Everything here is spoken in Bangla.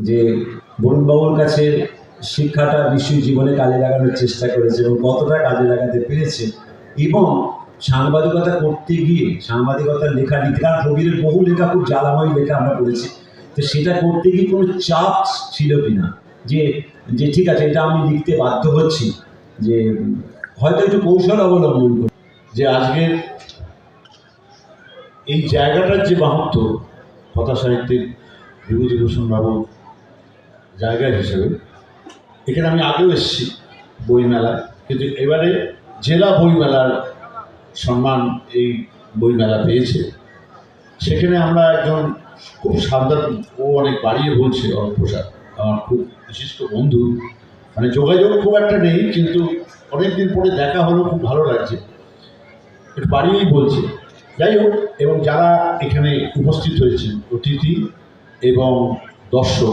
যে বরুণবাবুর কাছে শিক্ষাটা নিশ্চয়ই জীবনে কাজে লাগানোর চেষ্টা করেছে এবং কতটা কাজে লাগাতে পেরেছে, এবং সাংবাদিকতা করতে গিয়ে সাংবাদিকতার লেখা লিখতে, কারণ প্রবীরের বহু লেখা খুব জ্বালাময় লেখা আমরা পড়েছি, তো সেটা করতে গিয়ে কোনো চাপ ছিল কিনা যে যে ঠিক আছে এটা আমি লিখতে বাধ্য হচ্ছি, যে হয়তো একটু কৌশল অবলম্বন করি যে আজকের এই জায়গাটার যে মাহাত্ম কথা সাহিত্যিক বিভূতিভূষণ বাবুর জায়গা হিসেবে, এখানে আমি আগেও এসেছি বইমেলা, কিন্তু এবারে জেলা বইমেলার সম্মান এই বইমেলা পেয়েছে। সেখানে আমরা একজন খুব সাবধান, ও অনেক বাড়িয়ে বলছে, অল্পসার আমার খুব বিশিষ্ট বন্ধু, মানে যোগাযোগ খুব একটা নেই, কিন্তু অনেকদিন পরে দেখা হলো, খুব ভালো লাগছে, একটু বাড়িয়েই বলছে। যাই হোক, এবং যারা এখানে উপস্থিত হয়েছেন অতিথি এবং দর্শক,